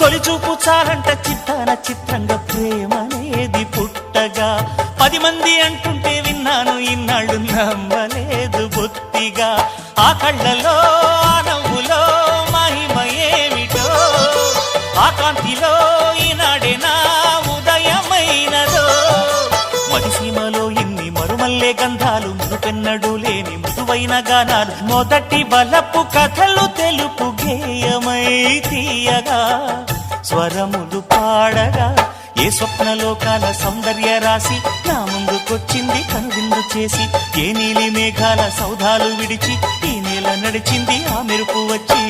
తొలిచూపు చాలంట చిత్తాన చిత్రంగా ప్రేమనేది పుట్టగా 10 మంది అంటుంటే విన్నాను ఇన్నాళ్ళు నమ్మలేదు బొత్తిగా ఆ కళ్ళలో ఆ నవ్వులో మహిమ ఏమిటో ఆ కాంతిలో ఈనాడే నా ఉదయమైనదో మదిసీమలో ఇన్ని మరుమల్లే గంధాలు మునుపెన్నడూ లేని మృదువైన గానాలు మొదటి బలపు కథలు తెలుపు గేయమై తీయగా స్వరములు పాడగా ఏ స్వప్నలోకాల సౌందర్య రాశి నా ముందుకొచ్చింది కనువిందు చేసి ఏ నీలి మేఘాల సౌధాలు విడిచి ఈ నేల నడిచింది ఆ మెరుపు వచ్చి